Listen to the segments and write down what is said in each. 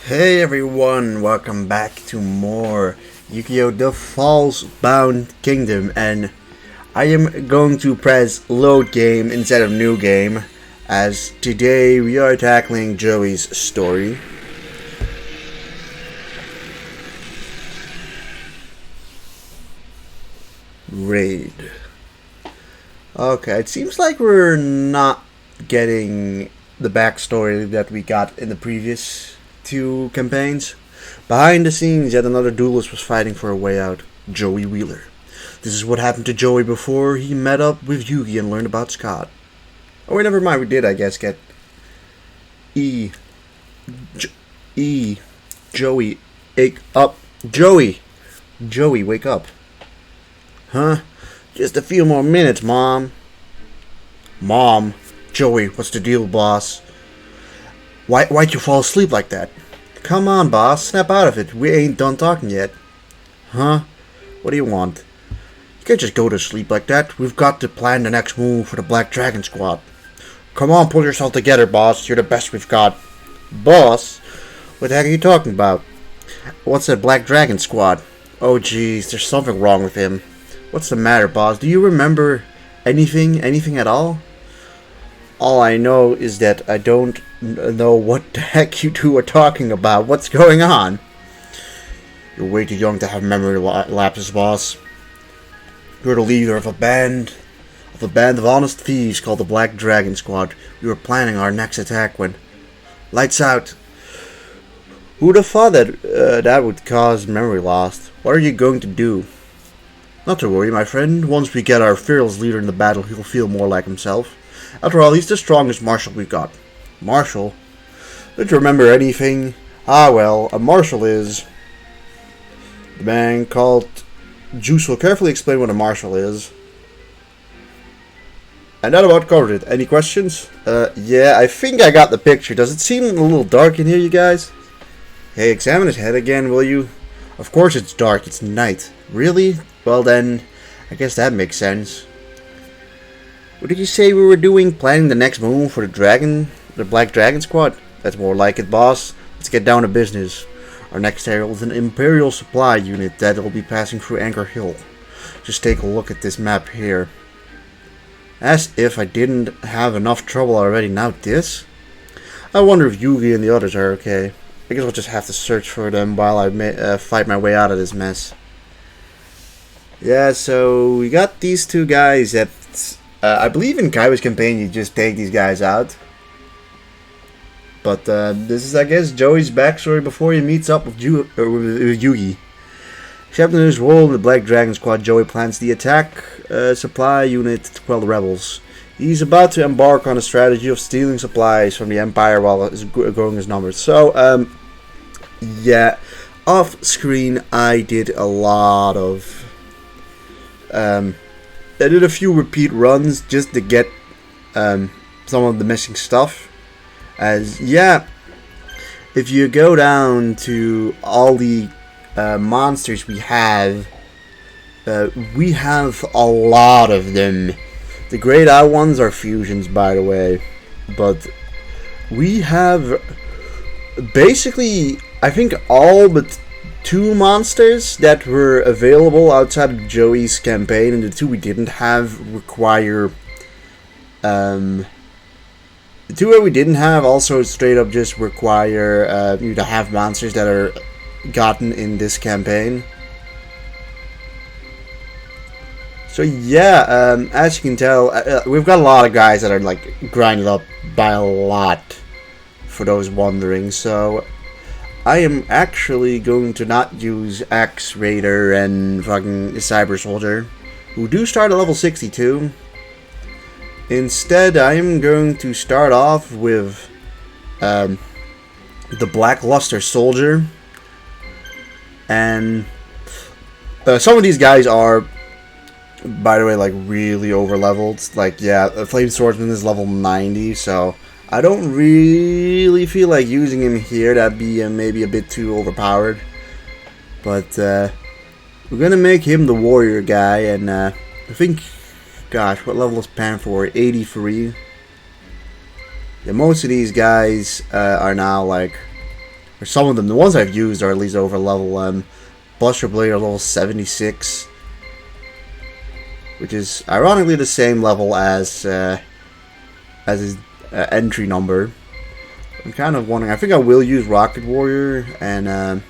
Hey everyone, welcome back to more Yu-Gi-Oh! The Falsebound Kingdom, and I am going to press load game instead of new game, as today we are tackling Joey's story. Raid. Okay, it seems like we're not getting the backstory that we got in the previous two campaigns. Behind the scenes, yet another duelist was fighting for a way out, Joey Wheeler. This is what happened to Joey before he met up with Yugi and learned about Scott. Oh wait, never mind, we did, I guess, get Joey, wake up. Joey, wake up. Huh? Just a few more minutes, Mom. Mom? Joey, what's the deal, boss? Why'd you fall asleep like that? Come on, boss, snap out of it. We ain't done talking yet. Huh? What do you want? You can't just go to sleep like that. We've got to plan the next move for the Black Dragon Squad. Come on, pull yourself together, boss. You're the best we've got. Boss? What the heck are you talking about? What's that Black Dragon Squad? Oh, jeez, there's something wrong with him. What's the matter, boss? Do you remember anything at all? All I know is that I don't know what the heck you two are talking about. What's going on? You're way too young to have memory lapses, boss. You're the leader of a band of honest thieves called the Black Dragon Squad. We were planning our next attack when... Lights out! Who'd have thought that would cause memory loss? What are you going to do? Not to worry, my friend. Once we get our fearless leader in the battle, he'll feel more like himself. After all, he's the strongest marshal we've got. Marshal? Don't you remember anything? Ah, well, a marshal is... The man called Juice will carefully explain what a marshal is. And that about covered it. Any questions? Yeah, I think I got the picture. Does it seem a little dark in here, you guys? Hey, examine his head again, will you? Of course it's dark. It's night. Really? Well then, I guess that makes sense. What did you say we were doing? Planning the next move for the Black Dragon Squad? That's more like it, boss. Let's get down to business. Our next area is an Imperial supply unit that will be passing through Anchor Hill. Just take a look at this map here. As if I didn't have enough trouble already, now this? I wonder if Yugi and the others are okay. I guess I'll just have to search for them while I fight my way out of this mess. Yeah, so we got these two guys that... I believe in Kaiba's campaign you just take these guys out. But this is, I guess, Joey's backstory before he meets up with Yugi. Except in his role in the Black Dragon Squad, Joey plans the attack supply unit to quell the rebels. He's about to embark on a strategy of stealing supplies from the Empire while growing his numbers. So, yeah, off screen I did a lot of... I did a few repeat runs just to get some of the missing stuff. As, yeah, if you go down to all the monsters we have a lot of them. The grayed out ones are fusions, by the way. But we have basically, I think, all but two monsters that were available outside of Joey's campaign, and the two we didn't have require... the two that we didn't have also straight up just require you to have monsters that are gotten in this campaign. So yeah, as you can tell, we've got a lot of guys that are like grinded up by a lot, for those wondering. So I am actually going to not use Axe Raider and fucking Cyber Soldier, who do start at level 62. Instead, I am going to start off with the Blackluster Soldier. And some of these guys are, by the way, like really over leveled. Like, yeah, a Flame Swordsman is level 90, so I don't really feel like using him here. That'd be maybe a bit too overpowered. But we're gonna make him the warrior guy, and I think, gosh, what level is Pan for? 83. Yeah, most of these guys are now like or some of them, the ones I've used are at least over level. Buster Blade are level 76, which is ironically the same level as his entry number. I'm kind of wondering. I think I will use Rocket Warrior, and I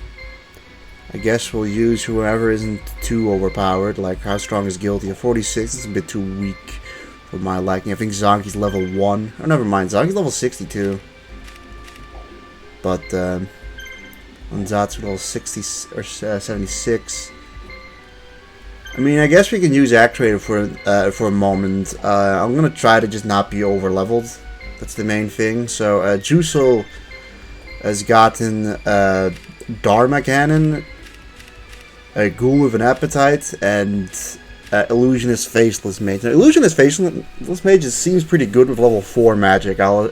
guess we'll use whoever isn't too overpowered. Like, how strong is Guilty? A 46 is a bit too weak for my liking. I think Zonki's level 1. Oh, never mind. Zonki's level 62. But Onzatsu level 60 or 76. I mean, I guess we can use Actuator for a moment. I'm gonna try to just not be over leveled. That's the main thing. So Jusel has gotten Dharma Cannon, a Ghoul with an Appetite, and Illusionist Faceless Mage. Now, Illusionist Faceless Mage seems pretty good with level 4 magic. I'll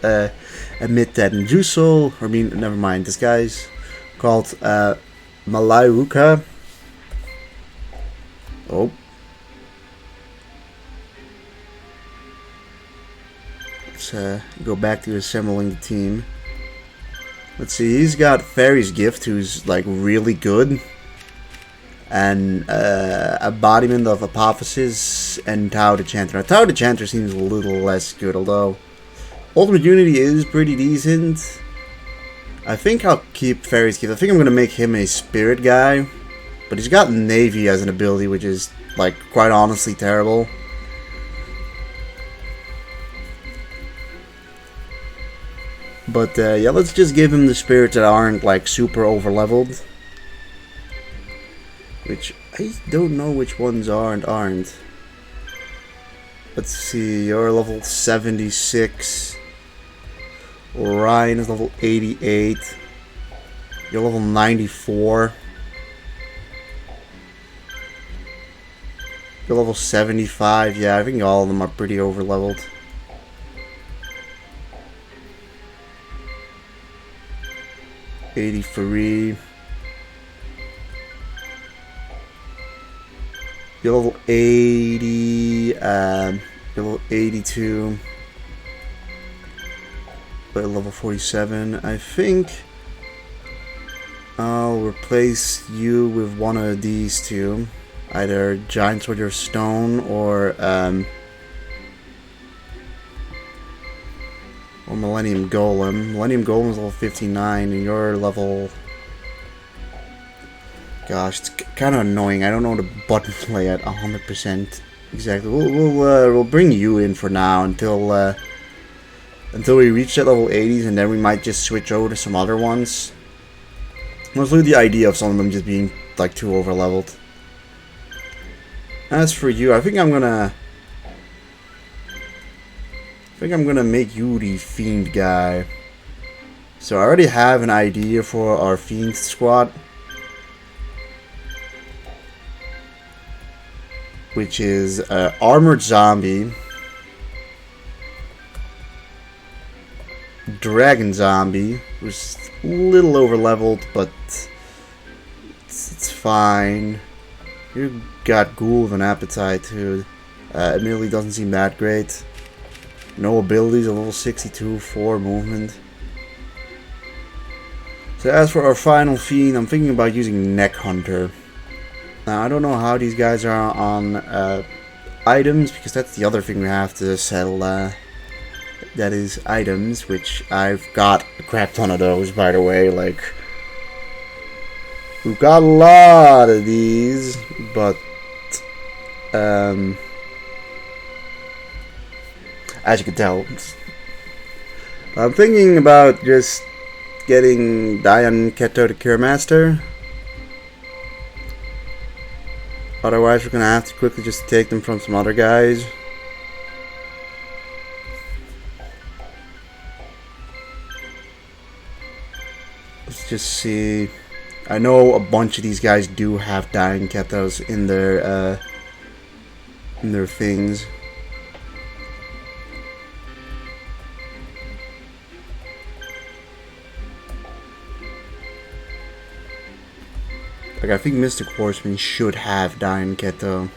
admit that. And Jusel, I mean, never mind. This guy's called Malayuka. Oh. Let's go back to assembling the team. Let's see, he's got Fairy's Gift, who's like really good. And Embodiment of Apophysis and Tao the Chanter. Now, Tao the Chanter seems a little less good, although Ultimate Unity is pretty decent. I think I'll keep Fairy's Gift. I think I'm going to make him a Spirit guy. But he's got Navy as an ability, which is, like, quite honestly terrible. But, yeah, let's just give him the spirits that aren't, like, super over-leveled. Which, I don't know which ones are and aren't. Let's see, you're level 76. Orion is level 88. You're level 94. You're level 75. Yeah, I think all of them are pretty over-leveled. $83. You're level 80. You're level 82. But level 47. I think I'll replace you with one of these two. Either Giant Sword of Stone or Millennium Golem. Millennium Golem is level 59 and you're level... Gosh, it's kind of annoying. I don't know the button play at 100% exactly. We'll bring you in for now until we reach that level 80s, and then we might just switch over to some other ones. Mostly the idea of some of them just being like too over leveled. As for you, I think I'm gonna make you the Fiend guy. So I already have an idea for our Fiend squad, which is Armored Zombie, Dragon Zombie, who's a little over leveled, but it's fine. You got Ghoul with an Appetite, who admittedly doesn't seem that great. No abilities, a level 62, 4 movement. So as for our final Fiend, I'm thinking about using Neck Hunter. Now, I don't know how these guys are on items, because that's the other thing we have to settle. That is items, which I've got a crap ton of those, by the way. Like, we've got a lot of these, but as you can tell, I'm thinking about just getting Diane Keto the Cure Master. Otherwise, we're gonna have to quickly just take them from some other guys. Let's just see. I know a bunch of these guys do have Dying Ketos in their things. Like, I think Mystic Horseman should have Dying Keto.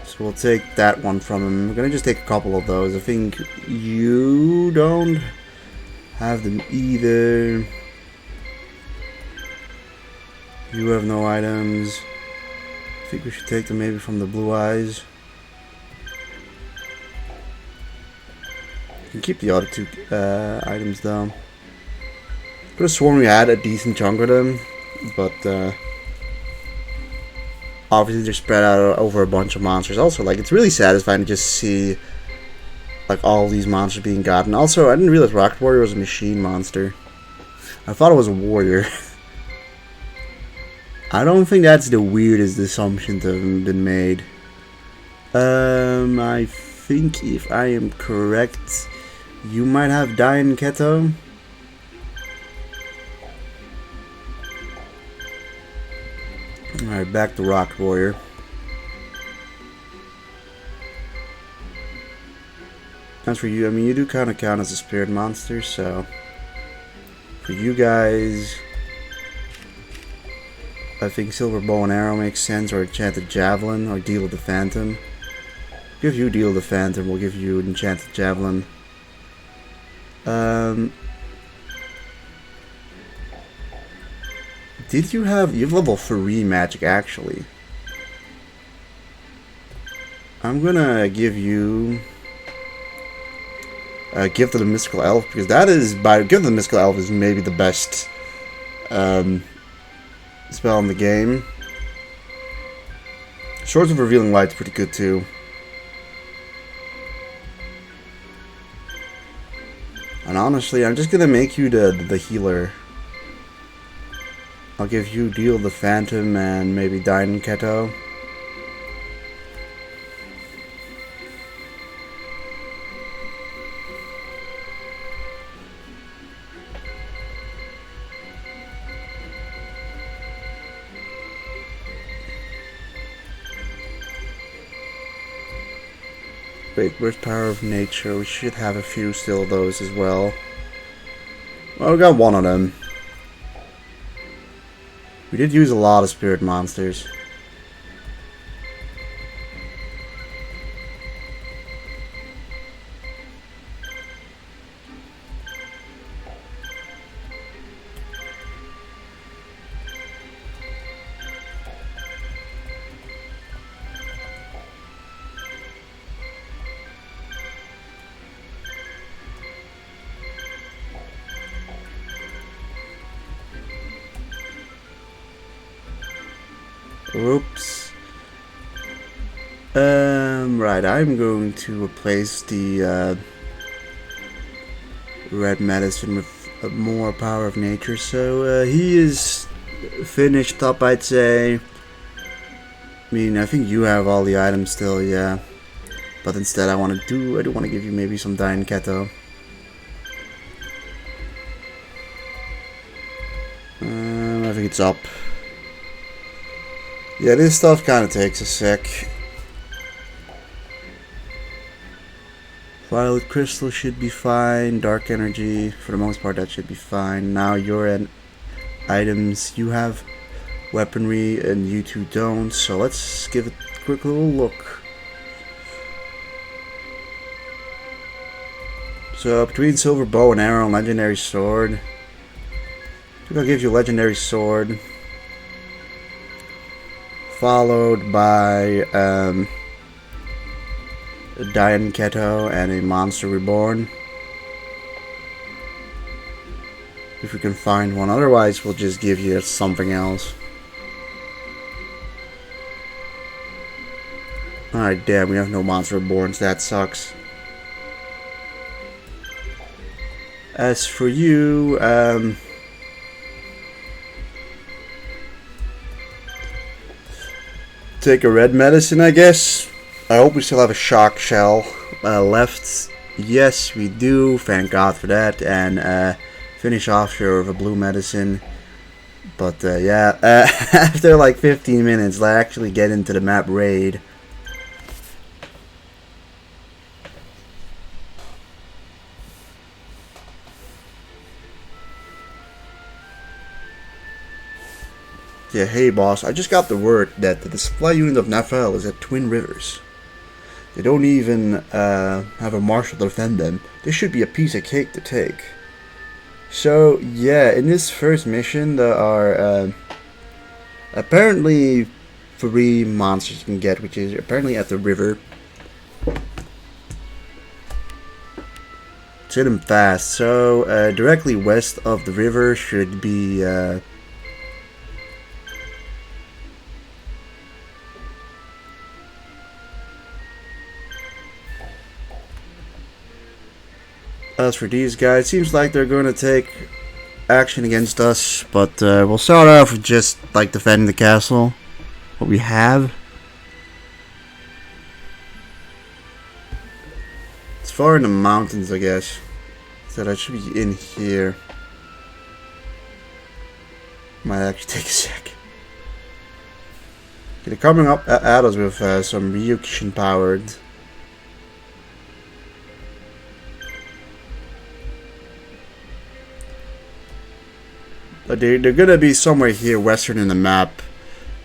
So we'll take that one from him. We're gonna just take a couple of those. I think you don't have them either. You have no items. I think we should take them maybe from the blue eyes. You can keep the other two items though. Could have sworn we had a decent chunk of them, but obviously they're spread out over a bunch of monsters. Also, like, it's really satisfying to just see like all these monsters being gotten. Also, I didn't realize Rocket Warrior was a machine monster. I thought it was a warrior. I don't think that's the weirdest assumption to have been made. I think if I am correct, you might have Dian Keto. Alright, back to Rocket Warrior. As for you, I mean, you do kind of count as a spirit monster, so for you guys, I think Silver Bow and Arrow makes sense, or Enchanted Javelin, or Deal with the Phantom. Give you Deal with the Phantom, we'll give you Enchanted Javelin. Did you have level 3 magic actually? I'm gonna give you Gift of the Mystical Elf, because that is, Gift of the Mystical Elf is maybe the best spell in the game. Swords of Revealing Light's pretty good too. And honestly, I'm just gonna make you the healer. I'll give you Deal the Phantom and maybe Dian Keto. Wait, where's Power of Nature? We should have a few still of those as well. Well, we got one of them. We did use a lot of spirit monsters. Oops. Right, I'm going to replace the red medicine with more Power of Nature. So he is finished up, I'd say. I mean, I think you have all the items still, yeah. But instead, I do want to give you maybe some Dian Keto. I think it's up. Yeah, this stuff kind of takes a sec. Violet Crystal should be fine. Dark Energy, for the most part, that should be fine. Now your items, you have weaponry and you two don't. So let's give it a quick little look. So between Silver Bow and Arrow and Legendary Sword, I think I'll give you Legendary Sword. Followed by Dian Keto and a Monster Reborn. If we can find one. Otherwise, we'll just give you something else. Alright, damn, we have no Monster Reborns. That sucks. As for you, take a red medicine, I guess. I hope we still have a shock shell left. Yes, we do. Thank God for that. And finish off here with a blue medicine. But yeah, after like 15 minutes, let's actually get into the map raid. Yeah, hey boss, I just got the word that the supply unit of Nafel is at Twin Rivers. They don't even have a marshal to defend them. This should be a piece of cake to take. So yeah, in this first mission there are apparently 3 monsters you can get, which is apparently at the river. Let's hit them fast. So directly west of the river should be as for these guys, seems like they're going to take action against us, but we'll start off with just like defending the castle, what we have. It's far in the mountains, I guess, so that should be in here. Might actually take a sec. Okay, they're coming up at us with some Ryukushin powered. But they're gonna be somewhere here, western in the map,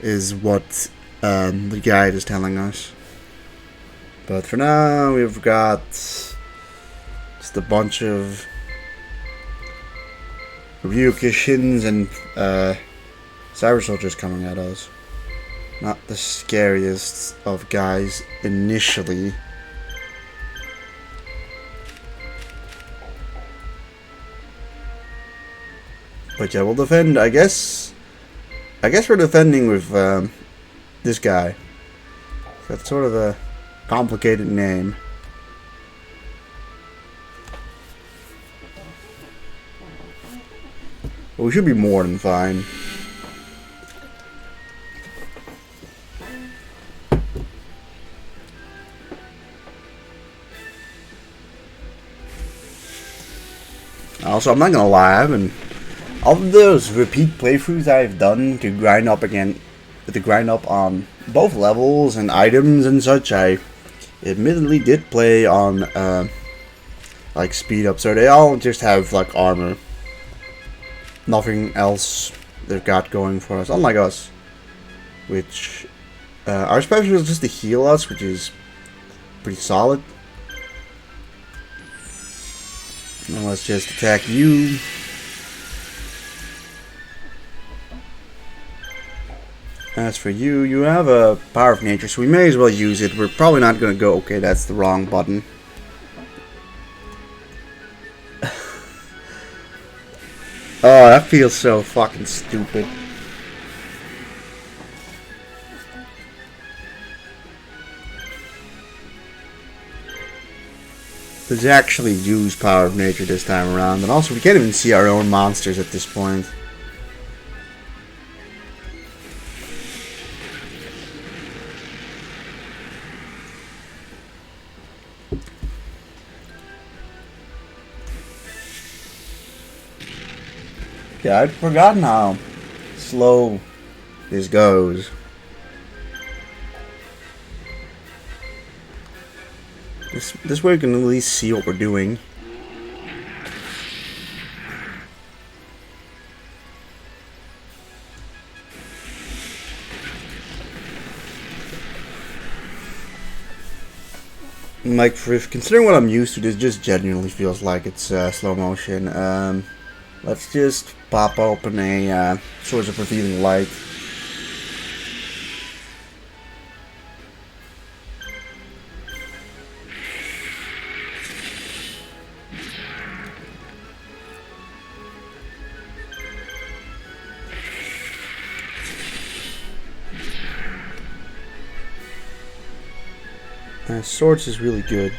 is what the guide is telling us. But for now, we've got just a bunch of Ryukushins and cyber soldiers coming at us. Not the scariest of guys initially. But yeah, we'll defend. I guess we're defending with this guy. That's sort of a complicated name. But we should be more than fine. Also, I'm not gonna lie, of those repeat playthroughs I've done to grind up on both levels and items and such, I admittedly did play on like speed up, so they all just have like armor, nothing else they've got going for us, unlike us, which our special is just to heal us, which is pretty solid. Now let's just attack you. As for you, you have a power of nature, so we may as well use it. We're probably not going to go... Okay, that's the wrong button. Oh, that feels so fucking stupid. Let's actually use power of nature this time around. And also, we can't even see our own monsters at this point. Yeah, I'd forgotten how slow this goes. This way we can at least see what we're doing. Like, considering what I'm used to, this just genuinely feels like it's slow motion. Let's just pop open a source of revealing light. Swords is really good.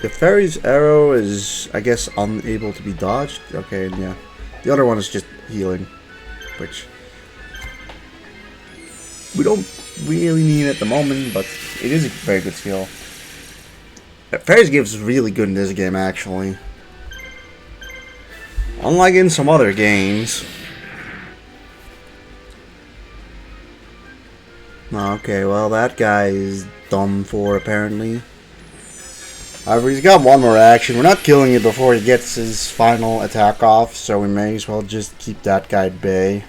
The fairy's arrow is, I guess, unable to be dodged. Okay, and yeah. The other one is just healing, which we don't really need at the moment, but it is a very good skill. Fairy's gift is really good in this game, actually. Unlike in some other games. Okay, well, that guy is done for, apparently. However, he's got one more action. We're not killing it before he gets his final attack off, so we may as well just keep that guy at bay.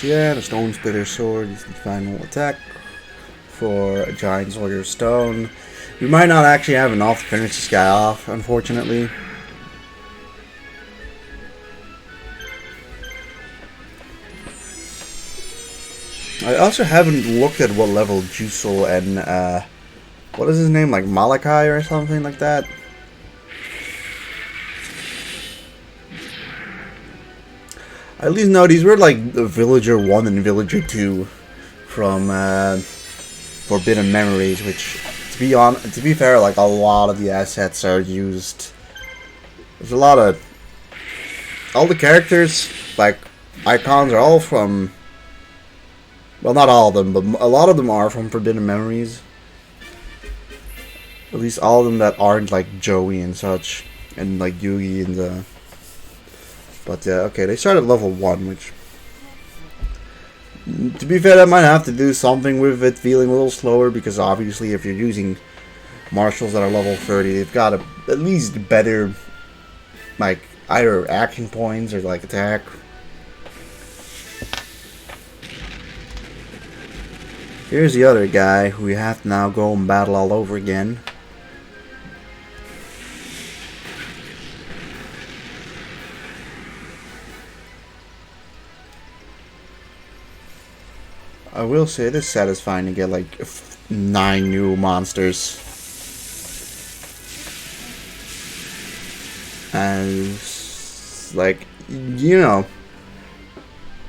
yeah, the Stone Splitter Sword is the final attack for a Giant Soldier of Stone. We might not actually have enough to finish this guy off, unfortunately. I also haven't looked at what level Jusel and, what is his name, like Malachi or something like that? I at least know these were like Villager 1 and Villager 2 from Forbidden Memories, which, to be fair, like a lot of the assets are used. There's a lot of, all the characters, like icons, are all from, well, not all of them, but a lot of them are from Forbidden Memories. At least all of them that aren't like Joey and such, and like Yugi and the. But okay, they start at level 1, which, to be fair, that might have to do something with it feeling a little slower, because obviously if you're using martials that are level 30, they've got at least better, like, either action points or like attack. Here's the other guy who we have to now go and battle all over again. I will say it is satisfying to get like 9 new monsters. And like, you know,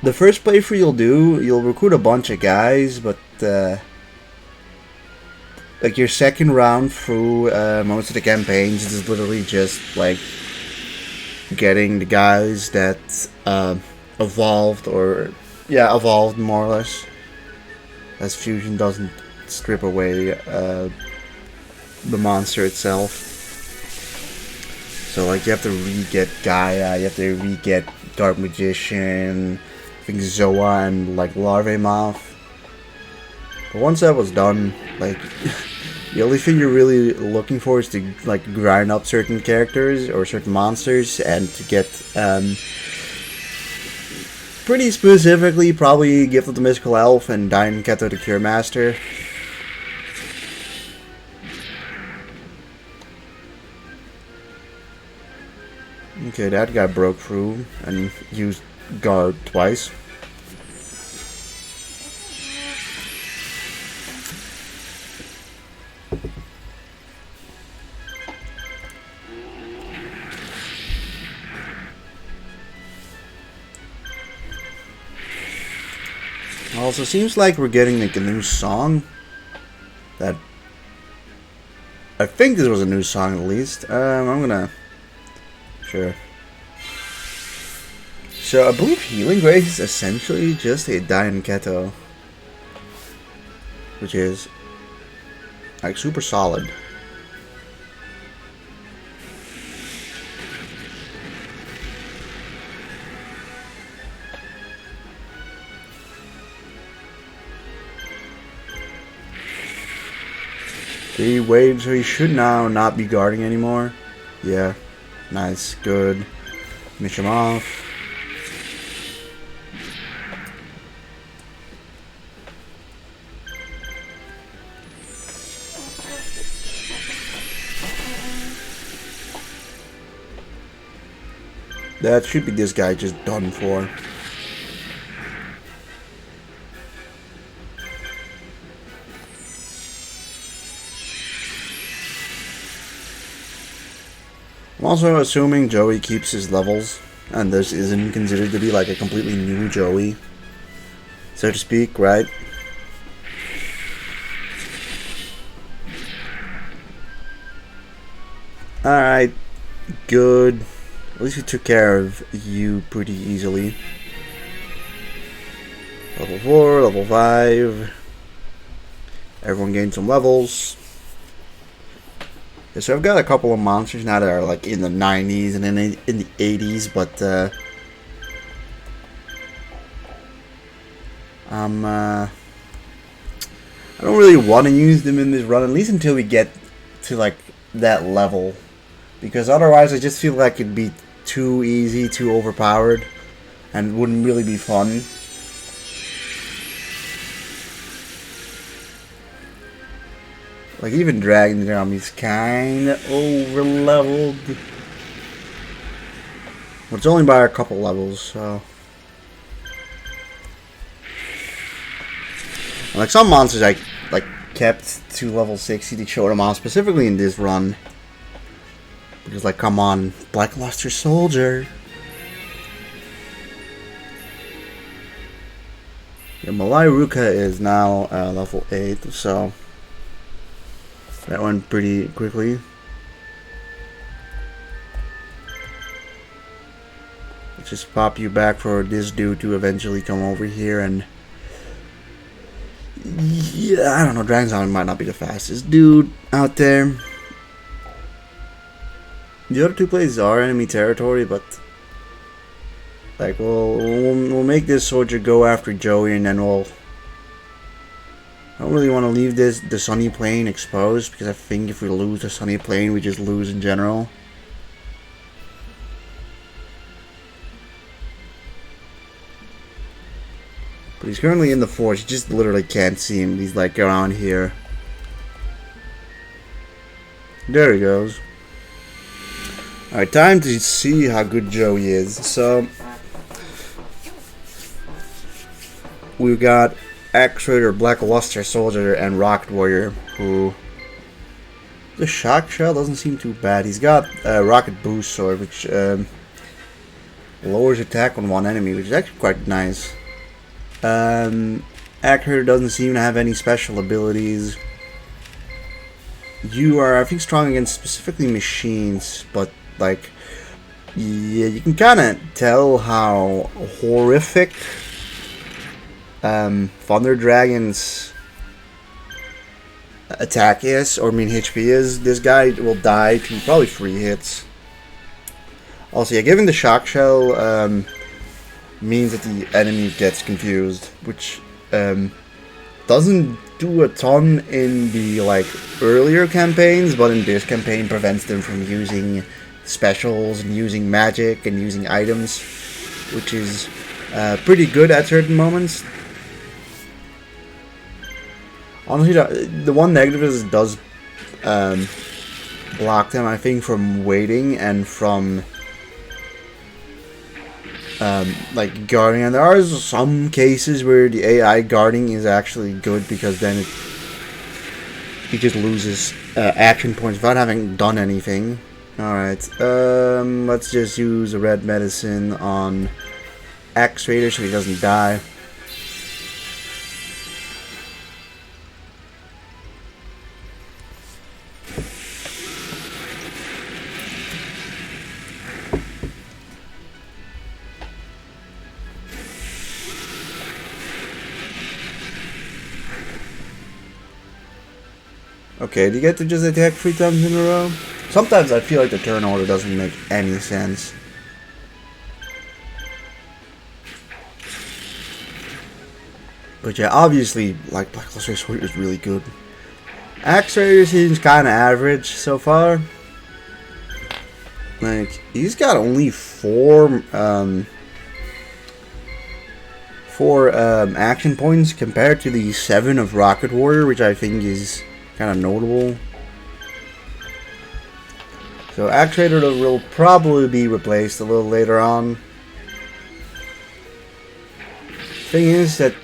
the first playthrough you'll recruit a bunch of guys, but like your second round through most of the campaigns is literally just like getting the guys that evolved more or less, as fusion doesn't strip away the monster itself. So like you have to re-get Gaia, you have to re-get Dark Magician, I think Zoa and like Larvae But once that was done, like the only thing you're really looking for is to like grind up certain characters or certain monsters, and to get pretty specifically probably Gift of the Mystical Elf and Dian Keto the Cure Master. Okay, that guy broke through and used guard twice. Also, seems like we're getting like a new song. That I think this was a new song at least. I'm gonna sure. So I believe Healing Grace is essentially just a Dian Keto, which is like super solid. He waves, so he should now not be guarding anymore. Yeah. Nice. Good. Finish him off. That should be this guy just done for. I'm also assuming Joey keeps his levels, and this isn't considered to be like a completely new Joey, so to speak, right? Alright, good. At least we took care of you pretty easily. Level 4, level 5. Everyone gained some levels. So I've got a couple of monsters now that are like in the 90s and in the 80s, but I don't really want to use them in this run, at least until we get to like that level, because otherwise I just feel like it'd be too easy, too overpowered, and wouldn't really be fun. Like, even Dragon Zombie's kinda over leveled. Well, it's only by a couple levels, so. Like, some monsters I kept to level 60 to show them off, specifically in this run. Because, like, come on, Blackluster Soldier. Yeah, Malai Ruka is now level 8, so that went pretty quickly. Let's just pop you back for this dude to eventually come over here and... Yeah, I don't know, Dragon Zombie might not be the fastest dude out there. The other two places are enemy territory, but... Like, we'll make this soldier go after Joey, and then we'll... I don't really want to leave the Sunny Plain exposed, because I think if we lose the Sunny Plain, we just lose in general. But he's currently in the forest, you just literally can't see him. He's like around here. There he goes. Alright, time to see how good Joey is. So... We've got Axe Raider, Blackluster Soldier, and Rocket Warrior, who... The Shock Shell doesn't seem too bad. He's got Rocket Boost Sword, which lowers attack on one enemy, which is actually quite nice. Axe Raider doesn't seem to have any special abilities. You are, I think, strong against specifically machines, but, like... Yeah, you can kind of tell how horrific... Thunder Dragon's attack is, or I mean HP is. This guy will die to probably 3 hits. Also, yeah, giving the Shock Shell means that the enemy gets confused, which doesn't do a ton in the earlier campaigns, but in this campaign prevents them from using specials and using magic and using items, which is pretty good at certain moments. Honestly, the one negative is it does block them, I think, from waiting and from guarding. And there are some cases where the AI guarding is actually good, because then he just loses action points without having done anything. Alright, let's just use a red medicine on Axe Raider so he doesn't die. Okay, do you get to just attack 3 times in a row? Sometimes I feel like the turn order doesn't make any sense. But yeah, obviously, Blackluster Sword is really good. Axe Raider seems kinda average so far. He's got only 4 action points compared to the 7 of Rocket Warrior, which I think is kind of notable. So Axe Raider will probably be replaced a little later on. Thing is that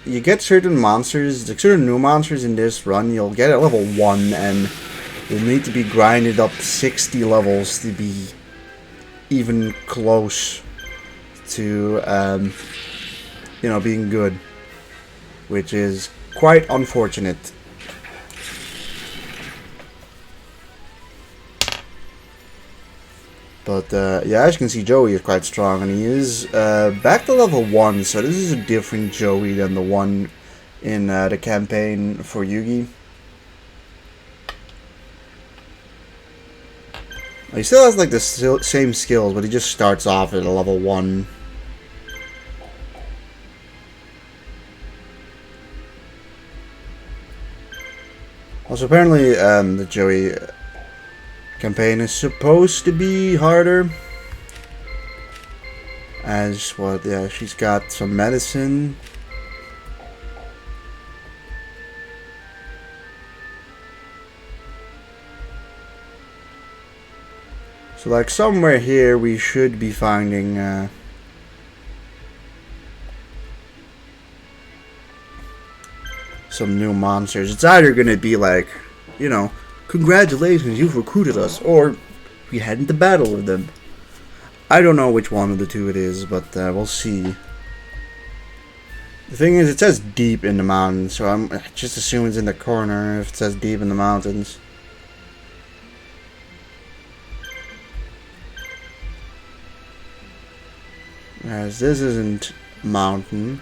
you get certain monsters, like certain new monsters in this run, you'll get at level 1, and you'll need to be grinded up 60 levels to be even close to being good, which is quite unfortunate. But yeah, as you can see, Joey is quite strong, and he is back to level 1, so this is a different Joey than the one in the campaign for Yugi. He still has the same skills, but he just starts off at a level 1. Also, apparently, the Joey campaign is supposed to be harder. As what? Yeah, she's got some medicine. So like somewhere here we should be finding some new monsters. It's either gonna be like, you know, congratulations, you've recruited us, or we head into battle with them. I don't know which one of the two it is, but we'll see. The thing is, it says deep in the mountains, so I'm just assuming it's in the corner if it says deep in the mountains. As this isn't mountain.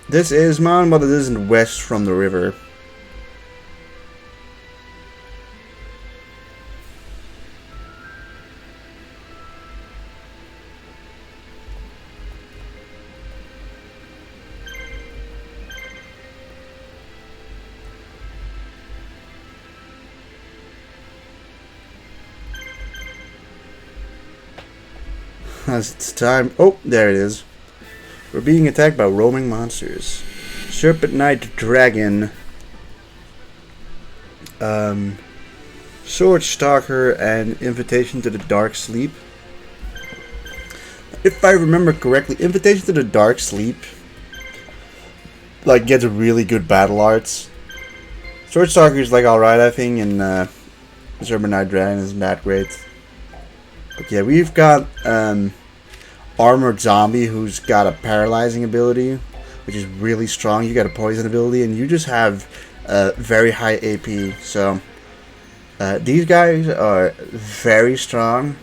This is mountain, but it isn't west from the river. As it's time. Oh, there it is. We're being attacked by roaming monsters. Serpent Knight Dragon. Sword Stalker and Invitation to the Dark Sleep. If I remember correctly, Invitation to the Dark Sleep like gets really good battle arts. Sword Stalker is like alright, I think, and Serpent Knight Dragon isn't that great. But yeah, we've got Armored Zombie who's got a paralyzing ability, which is really strong. You got a poison ability, and you just have very high AP. So these guys are very strong,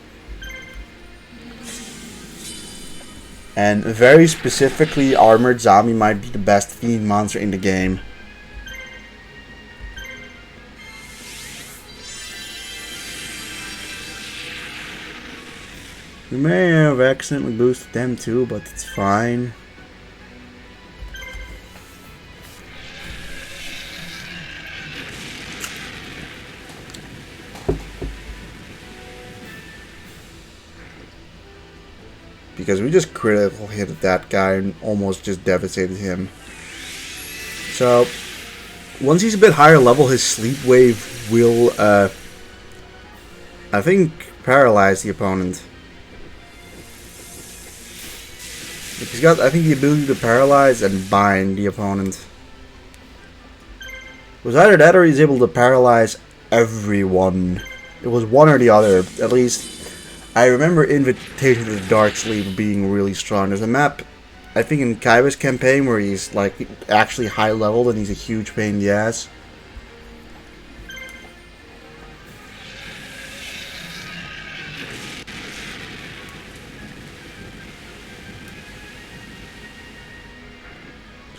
and very specifically, Armored Zombie might be the best fiend monster in the game. We may have accidentally boosted them too, but it's fine. Because we just critical hit that guy and almost just devastated him. So, once he's a bit higher level, his sleep wave will, I think, paralyze the opponent. He's got, I think, the ability to paralyze and bind the opponent. It was either that or he's able to paralyze everyone. It was one or the other. At least, I remember Invitation to the Dark Sleep being really strong. There's a map, I think, in Kaiba's campaign where he's, like, actually high leveled and he's a huge pain in the ass.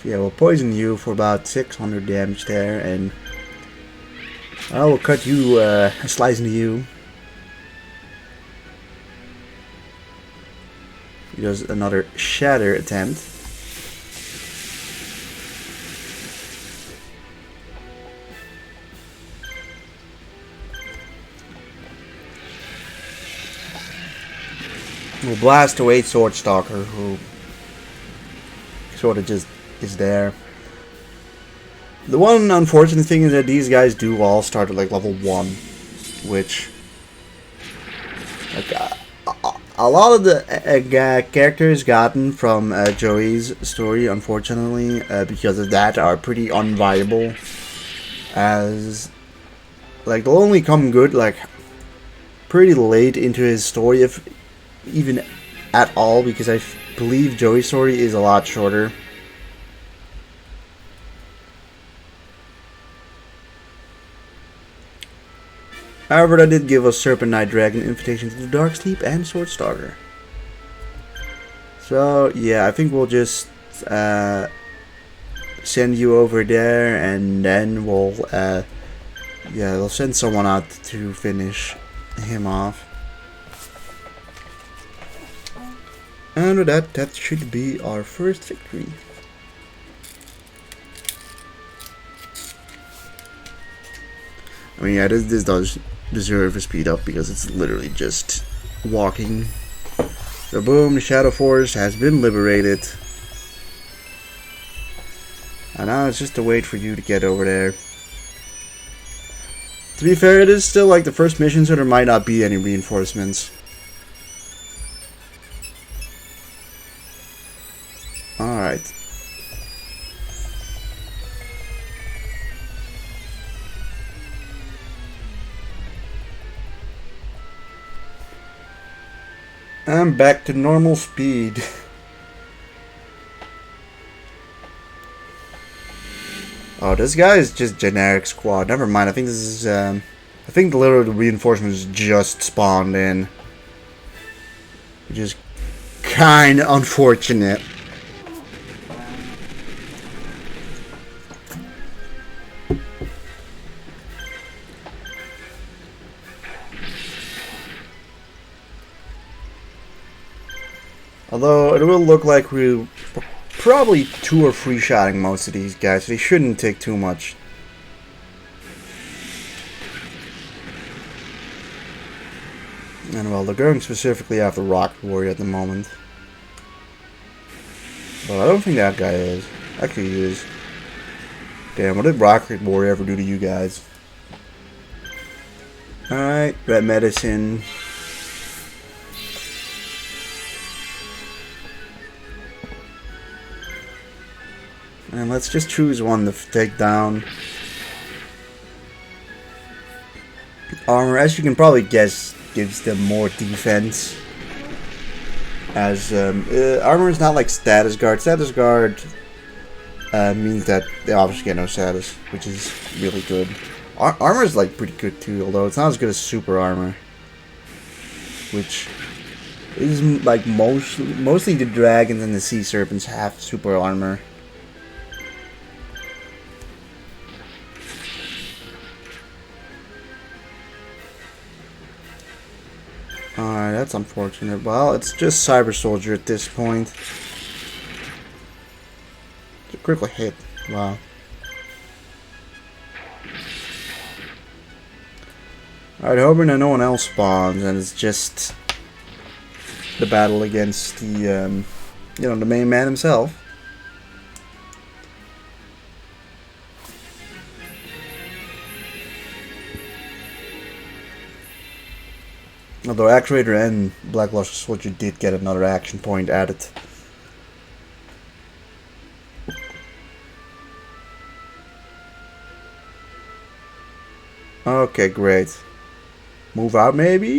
Yeah, we'll poison you for about 600 damage there, and I will cut you a slice into you. He does another shatter attempt. We'll blast away Sword Stalker, who sort of just is there. The one unfortunate thing is that these guys do all start at like level 1, which like a lot of the characters gotten from Joey's story, unfortunately, because of that, are pretty unviable, as like they'll only come good like pretty late into his story, if even at all, because I believe Joey's story is a lot shorter. However, that did give us Serpent Knight Dragon, Invitation to the Dark Sleep, and Sword Stalker. So, yeah, I think we'll just send you over there, and then we'll, yeah, they'll send someone out to finish him off. And with that, that should be our first victory. I mean, yeah, this does deserve a speed up because it's literally just walking. So boom, the Shadow Forest has been liberated. And now it's just a wait for you to get over there. To be fair, it is still like the first mission, so there might not be any reinforcements. Alright. I'm back to normal speed. Oh, this guy is just generic squad. Never mind. I think this is, I think literally the reinforcements just spawned in. Which is kind of unfortunate. Although it will look like we're probably 2 or 3 shotting most of these guys, so they shouldn't take too much. And well, they're going specifically after Rocket Warrior at the moment. But I don't think that guy is. Actually, he is. Damn, what did Rocket Warrior ever do to you guys? Alright, red medicine. And let's just choose one to take down. Armor, as you can probably guess, gives them more defense. As armor is not like status guard. Status guard means that they obviously get no status, which is really good. Armor is like pretty good too, although it's not as good as super armor, which is like mostly the dragons and the sea serpents have super armor. Alright, that's unfortunate. Well, it's just Cyber Soldier at this point. It's a critical hit. Wow. Alright, hoping that no one else spawns and it's just the battle against the, you know, the main man himself. Although Actuator and Black Luster Soldier did get another action point added. Okay, great. Move out, maybe?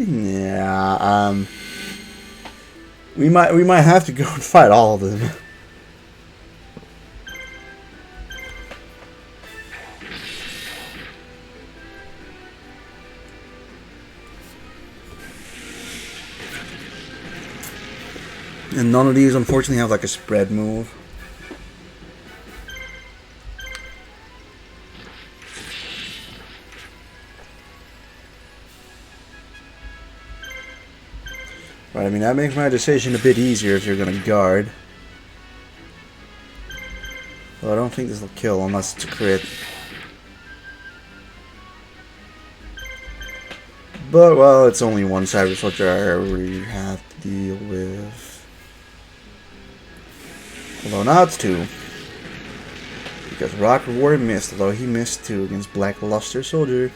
Yeah, we might have to go and fight all of them. And none of these, unfortunately, have like a spread move. Right, I mean, that makes my decision a bit easier if you're gonna guard. Well, I don't think this will kill unless it's a crit. But, well, it's only one Cyber Soldier I already have to deal with. Although now it's 2. Because Rocket Warrior missed, although he missed 2 against Black Luster Soldier.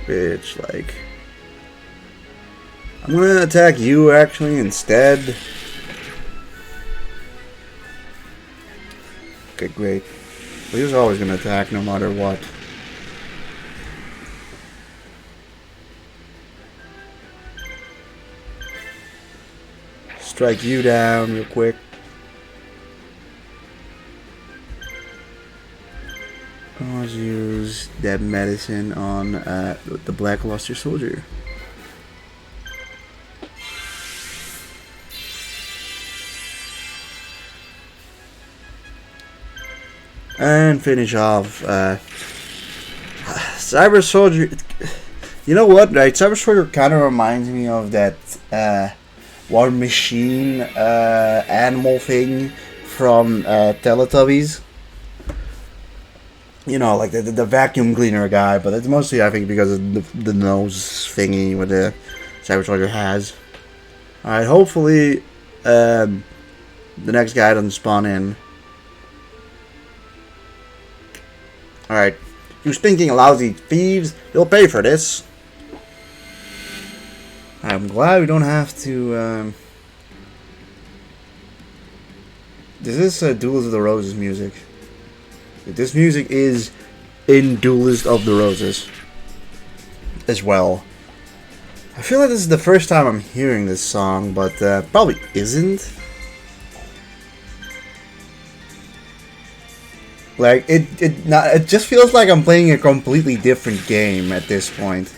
Which, like... I'm gonna attack you, actually, instead. Okay, great. He was always going to attack no matter what. Strike you down real quick. Let's use that medicine on the Black Luster Soldier. And finish off Cyber Soldier. You know what, right? Cyber Soldier kind of reminds me of that War Machine animal thing from Teletubbies. You know, like the vacuum cleaner guy, but it's mostly, I think, because of the nose thingy with the Savage Soldier has. Alright, hopefully the next guy doesn't spawn in. Alright. You stinking lousy thieves, you'll pay for this. I'm glad we don't have to This is Duelist of the Roses music. This music is in Duelist of the Roses as well. I feel like this is the first time I'm hearing this song, but probably isn't. Like it just feels like I'm playing a completely different game at this point.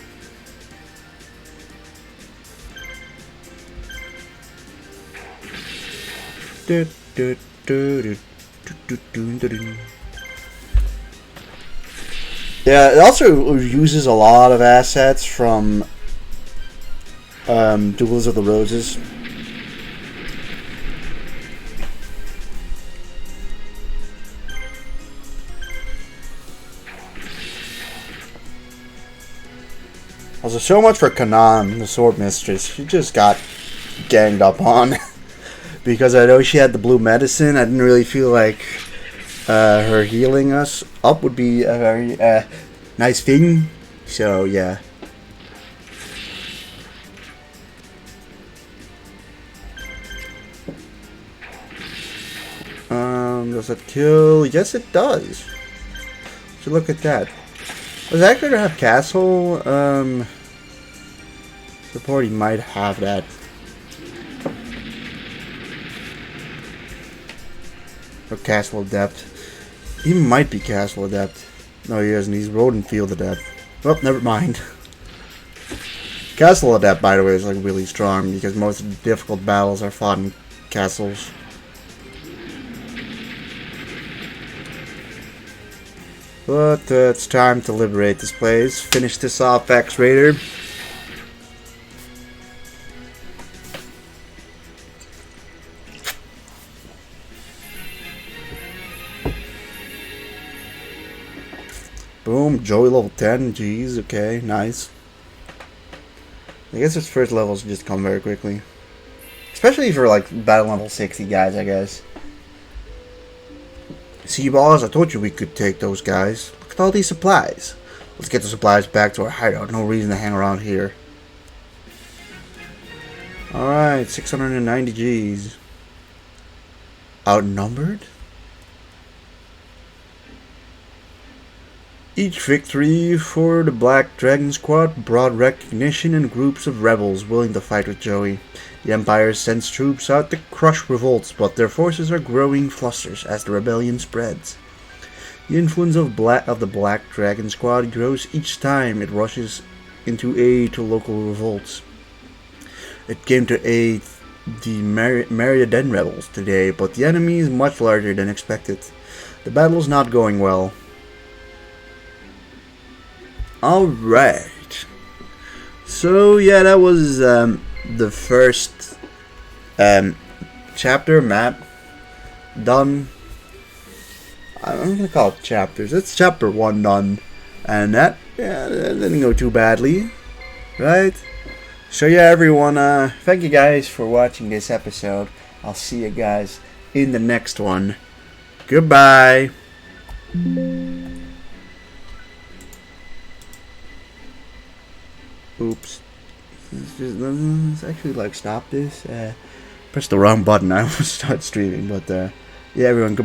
Yeah, it also uses a lot of assets from Duels of the Roses. Also, so much for Kanan, the Sword Mistress. She just got ganged up on. Because I know she had the blue medicine, I didn't really feel like her healing us up would be a very nice thing. So, yeah. Does it kill? Yes, it does. So look at that. Was actually to have castle support, he might have that. Or castle adept. He might be castle adept. No, he isn't. He's rodent field adept. Well, never mind. Castle adept, by the way, is like really strong because most of the difficult battles are fought in castles. But it's time to liberate this place. Finish this off, X-Raider. Boom, Joey level 10. Jeez, okay, nice. I guess his first levels just come very quickly. Especially for like battle level 60 guys, I guess. See, boss, I told you we could take those guys. Look at all these supplies. Let's get the supplies back to our hideout. No reason to hang around here. Alright, 690 Gs. Outnumbered? Each victory for the Black Dragon Squad brought recognition and groups of rebels willing to fight with Joey. The Empire sends troops out to crush revolts, but their forces are growing flusters as the rebellion spreads. The influence of the Black Dragon Squad grows each time it rushes into aid to local revolts. It came to aid the Meriaden rebels today, but the enemy is much larger than expected. The battle is not going well. Alright. So, yeah, that was the first chapter map done. I'm gonna call it chapters. It's chapter 1 done. And that didn't go too badly. Right? So, yeah, everyone, thank you guys for watching this episode. I'll see you guys in the next one. Goodbye. Oops. Let's actually like stop this. Press the wrong button. I almost start streaming, but yeah, everyone. Goodbye.